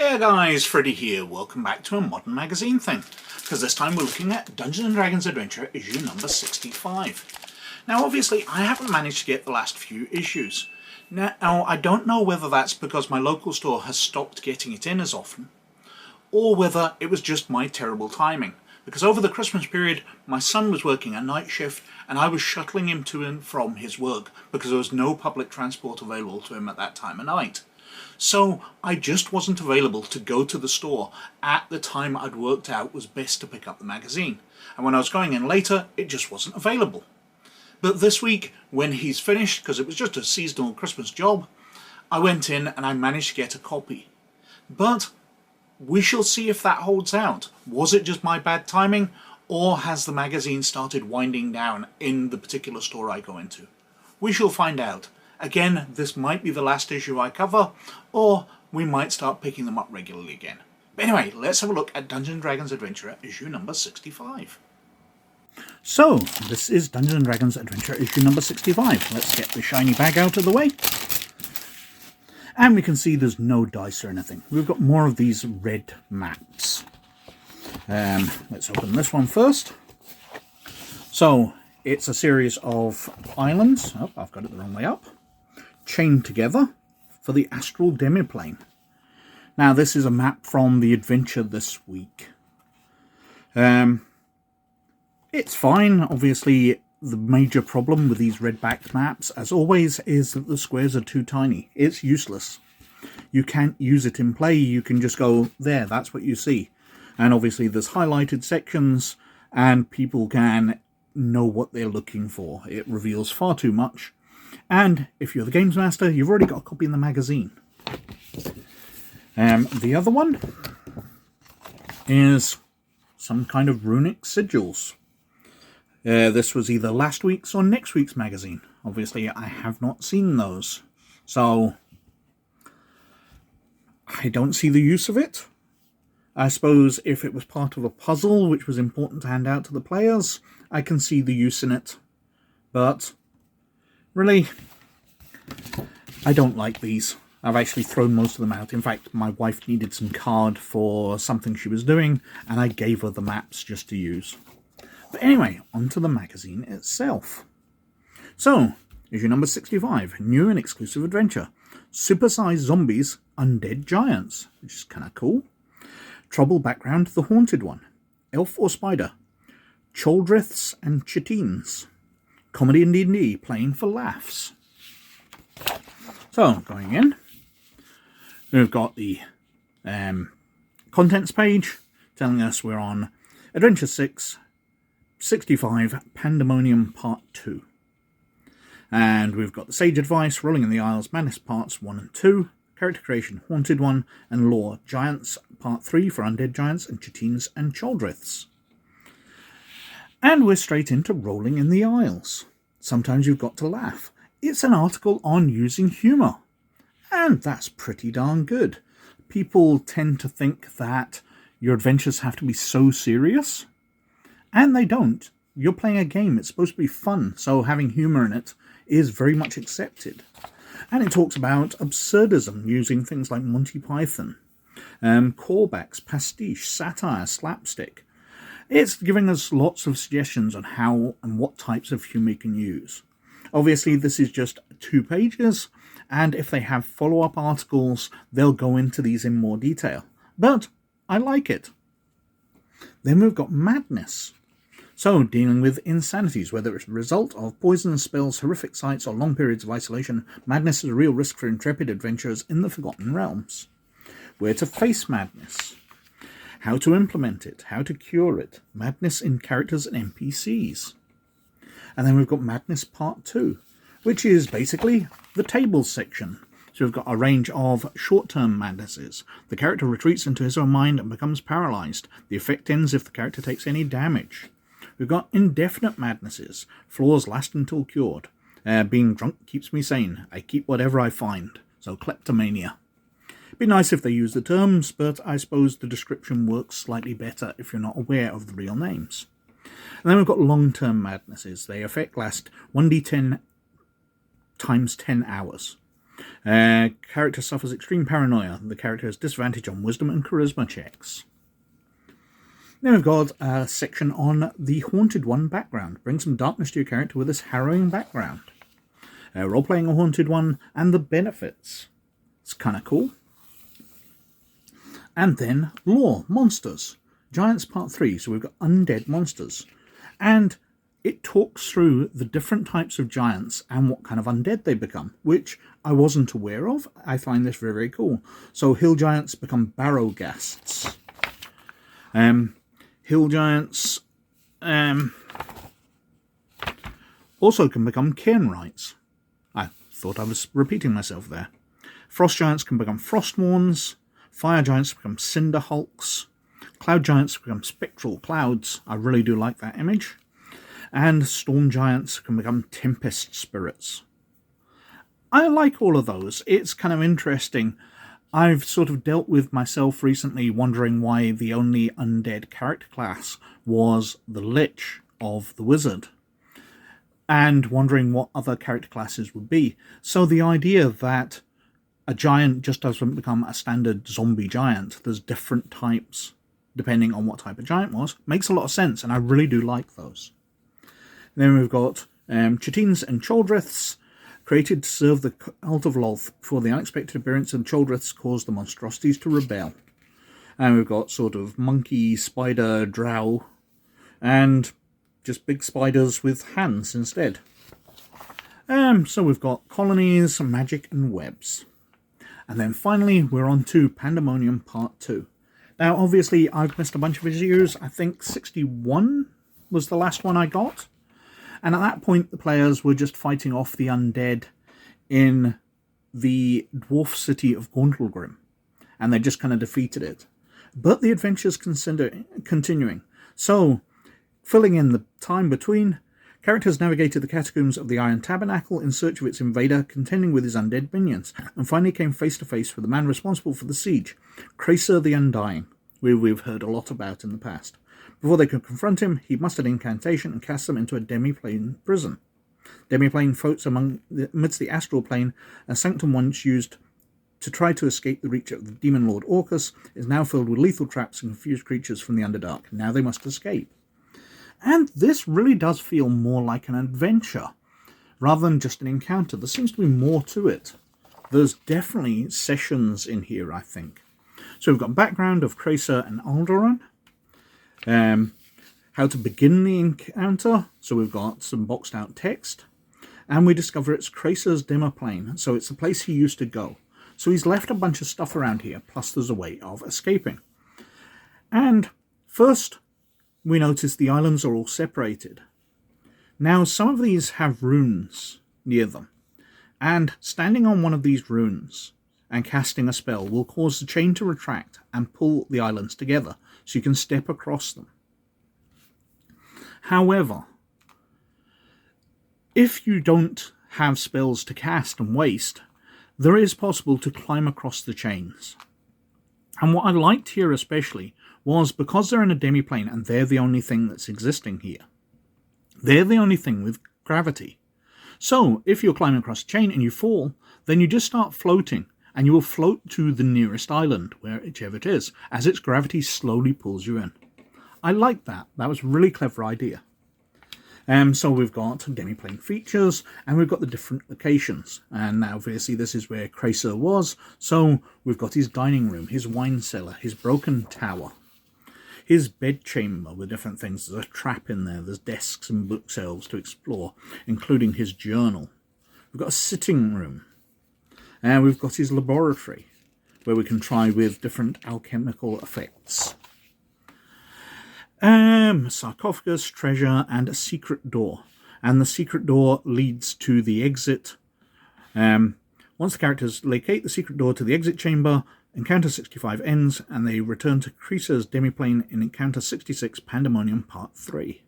Hiya guys, Freddy here. Welcome back to a modern magazine thing. Because this time we're looking at Dungeons & Dragons Adventurer issue number 65. Now obviously I haven't managed to get the last few issues. Now I don't know whether that's because my local store has stopped getting it in as often, or whether it was just my terrible timing. Because over the Christmas period my son was working a night shift and I was shuttling him to and from his work because there was no public transport available to him at that time of night. So I just wasn't available to go to the store at the time I'd worked out was best to pick up the magazine. And when I was going in later, it just wasn't available. But this week, when he's finished, because it was just a seasonal Christmas job, I went in and I managed to get a copy. But we shall see if that holds out. Was it just my bad timing, or has the magazine started winding down in the particular store I go into? We shall find out. Again, this might be the last issue I cover, or we might start picking them up regularly again. But anyway, let's have a look at Dungeons & Dragons Adventurer issue number 65. So, this is Dungeons & Dragons Adventurer issue number 65. Let's get the shiny bag out of the way. And we can see there's no dice or anything. We've got more of these red maps. Let's open this one first. So, it's a series of islands. Oh, I've got it the wrong way up. Chained together for the astral demiplane. Now this is a map from the adventure this week. It's fine. Obviously the major problem with these red backed maps, as always, is that the squares are too tiny. It's useless. You can't use it in play. You can just go there, that's what you see. And obviously there's highlighted sections and people can know what they're looking for. It reveals far too much. And if you're the games master, you've already got a copy in the magazine. The other one is some kind of runic sigils. This was either last week's or next week's magazine. Obviously, I have not seen those. So, I don't see the use of it. I suppose if it was part of a puzzle, which was important to hand out to the players, I can see the use in it. But really, I don't like these. I've actually thrown most of them out. In fact, my wife needed some card for something she was doing, and I gave her the maps just to use. But anyway, onto the magazine itself. So, issue number 65, new and exclusive adventure. Supersized zombies, undead giants, which is kind of cool. Trouble background, the haunted one. Elf or spider. Choldriths and chitines. Comedy and D&D, playing for laughs. So, going in, we've got the contents page telling us we're on Adventure 6, 65, Pandemonium Part 2. And we've got the Sage Advice, Rolling in the Isles, Madness Parts 1 and 2, Character Creation, Haunted One, and Lore, Giants Part 3 for Undead Giants and Chitines and Choldriths. And we're straight into Rolling in the Isles. Sometimes you've got to laugh. It's an article on using humour. And that's pretty darn good. People tend to think that your adventures have to be so serious. And they don't. You're playing a game. It's supposed to be fun. So having humour in it is very much accepted. And it talks about absurdism using things like Monty Python, callbacks, pastiche, satire, slapstick. It's giving us lots of suggestions on how and what types of humour you can use. Obviously, this is just 2 pages, and if they have follow-up articles, they'll go into these in more detail. But I like it. Then we've got madness. So, dealing with insanities, whether it's a result of poisonous spells, horrific sights, or long periods of isolation, madness is a real risk for intrepid adventurers in the Forgotten Realms. Where to face madness. How to implement it, how to cure it, madness in characters and NPCs. And then we've got Madness Part 2, which is basically the tables section. So we've got a range of short-term madnesses. The character retreats into his own mind and becomes paralysed. The effect ends if the character takes any damage. We've got indefinite madnesses. Flaws last until cured. Being drunk keeps me sane. I keep whatever I find. So kleptomania. Be nice if they use the terms, but I suppose the description works slightly better if you're not aware of the real names. And then we've got long-term madnesses. They effect last 1d10 times 10 hours. Character suffers extreme paranoia. The character has disadvantage on wisdom and charisma checks. Then we've got a section on the Haunted One background. Bring some darkness to your character with this harrowing background. Role-playing a Haunted One and the benefits. It's kind of cool. And then lore, monsters. Giants Part 3, so we've got undead monsters. And it talks through the different types of giants and what kind of undead they become, which I wasn't aware of. I find this very, very cool. So hill giants become barrowghasts. Hill giants also can become cairnwrights. I thought I was repeating myself there. Frost giants can become frostmourns. Fire giants become cinder hulks. Cloud giants become spectral clouds. I really do like that image. And storm giants can become tempest spirits. I like all of those. It's kind of interesting. I've sort of dealt with myself recently wondering why the only undead character class was the Lich of the Wizard, and wondering what other character classes would be. So the idea that a giant just doesn't become a standard zombie giant, there's different types depending on what type of giant was, makes a lot of sense, and I really do like those. Then we've got Chittines and Choldriths, created to serve the cult of Lolth before the unexpected appearance of the Choldriths caused the monstrosities to rebel. And we've got sort of monkey, spider, drow, and just big spiders with hands instead. So we've got colonies, magic, and webs. And then finally, we're on to Pandemonium Part 2. Now, obviously, I've missed a bunch of issues. I think 61 was the last one I got. And at that point, the players were just fighting off the undead in the dwarf city of Gauntlgrim. And they just kind of defeated it. But the adventure's continuing. So, filling in the time between, characters navigated the catacombs of the Iron Tabernacle in search of its invader, contending with his undead minions, and finally came face to face with the man responsible for the siege, Cracer the Undying, who we've heard a lot about in the past. Before they could confront him, he mustered incantation and cast them into a demiplane prison. Demiplane floats amidst the astral plane, a sanctum once used to try to escape the reach of the demon lord Orcus is now filled with lethal traps and confused creatures from the Underdark. Now they must escape. And this really does feel more like an adventure, rather than just an encounter. There seems to be more to it. There's definitely sessions in here, I think. So we've got background of Cracer and Alderaan. How to begin the encounter. So we've got some boxed out text. And we discover it's Cracer's demiplane. So it's the place he used to go. So he's left a bunch of stuff around here, plus there's a way of escaping. And first, we notice the islands are all separated. Now, some of these have runes near them. And standing on one of these runes and casting a spell will cause the chain to retract and pull the islands together, so you can step across them. However, if you don't have spells to cast and waste, there is possible to climb across the chains. And what I liked here especially was because they're in a demiplane and they're the only thing that's existing here. They're the only thing with gravity. So if you're climbing across a chain and you fall, then you just start floating and you will float to the nearest island, whichever it is, as its gravity slowly pulls you in. I like that. That was a really clever idea. So we've got demiplane features, and we've got the different locations. And now, obviously, this is where Cracer was. So we've got his dining room, his wine cellar, his broken tower, his bedchamber with different things. There's a trap in there. There's desks and bookshelves to explore, including his journal. We've got a sitting room. And we've got his laboratory, where we can try with different alchemical effects. Sarcophagus, treasure, and a secret door. And the secret door leads to the exit. Once the characters locate the secret door to the exit chamber, Encounter 65 ends, and they return to Cracer's demiplane in Encounter 66 Pandemonium Part 3.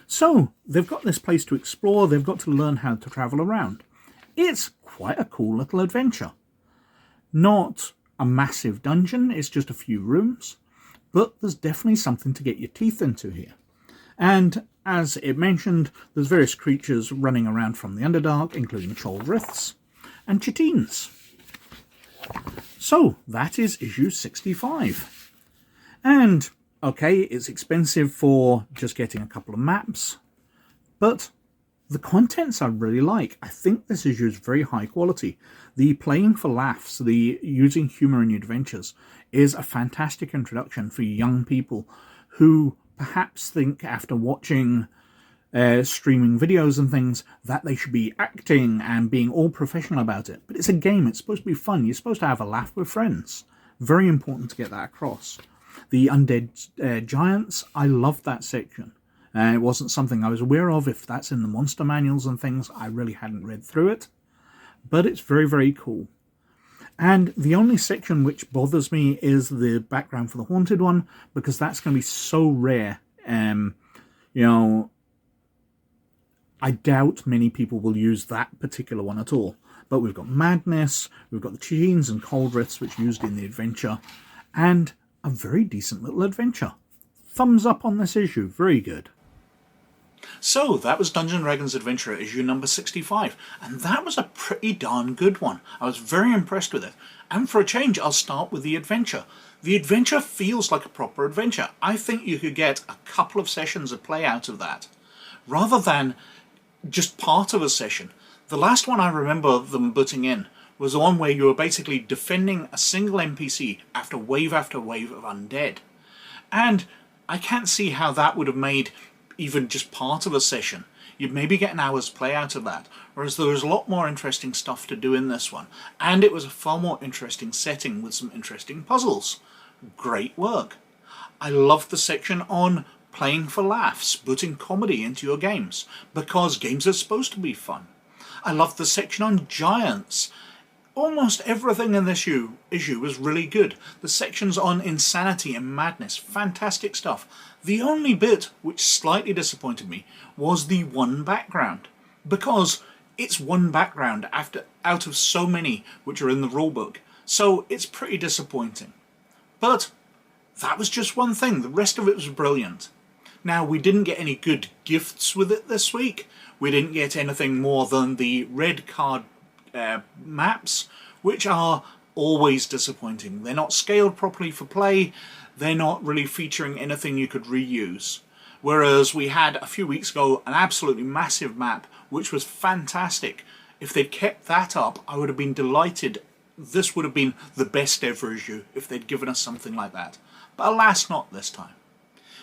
So, they've got this place to explore, they've got to learn how to travel around. It's quite a cool little adventure. Not a massive dungeon, it's just a few rooms. But there's definitely something to get your teeth into here. And as it mentioned, there's various creatures running around from the Underdark, including Choldriths. and chitines. So that is issue 65. And okay, it's expensive for just getting a couple of maps, but the contents I really like. I think this issue is very high quality. The playing for laughs, the using humour in your adventures, is a fantastic introduction for young people who perhaps think after watching streaming videos and things that they should be acting and being all professional about it. But it's a game. It's supposed to be fun. You're supposed to have a laugh with friends. Very important to get that across. The Undead Giants, I love that section. It wasn't something I was aware of. If that's in the monster manuals and things, I really hadn't read through it. But it's very, very cool. And the only section which bothers me is the background for the Haunted one, because that's going to be so rare. I doubt many people will use that particular one at all. But we've got Madness, we've got the Cheens and Coldriths, which used in the adventure, and a very decent little adventure. Thumbs up on this issue, very good. So, that was Dungeons & Dragons Adventurer issue number 65, and that was a pretty darn good one. I was very impressed with it. And for a change, I'll start with the adventure. The adventure feels like a proper adventure. I think you could get a couple of sessions of play out of that, rather than just part of a session. The last one I remember them putting in was the one where you were basically defending a single NPC after wave of undead. And I can't see how that would have made even just part of a session. You'd maybe get an hour's play out of that, whereas there was a lot more interesting stuff to do in this one. And it was a far more interesting setting with some interesting puzzles. Great work. I loved the section on playing for laughs, putting comedy into your games, because games are supposed to be fun. I loved the section on giants. Almost everything in this issue was really good. The sections on insanity and madness, fantastic stuff. The only bit which slightly disappointed me was the one background, because it's one background out of so many which are in the rulebook, so it's pretty disappointing. But that was just one thing. The rest of it was brilliant. Now, we didn't get any good gifts with it this week. We didn't get anything more than the red card maps, which are always disappointing. They're not scaled properly for play. They're not really featuring anything you could reuse. Whereas we had a few weeks ago an absolutely massive map, which was fantastic. If they'd kept that up, I would have been delighted. This would have been the best ever issue if they'd given us something like that. But alas, not this time.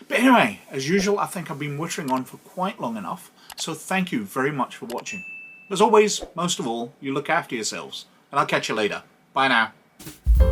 But anyway, as usual, I think I've been wittering on for quite long enough, so thank you very much for watching. As always, most of all, you look after yourselves, and I'll catch you later. Bye now.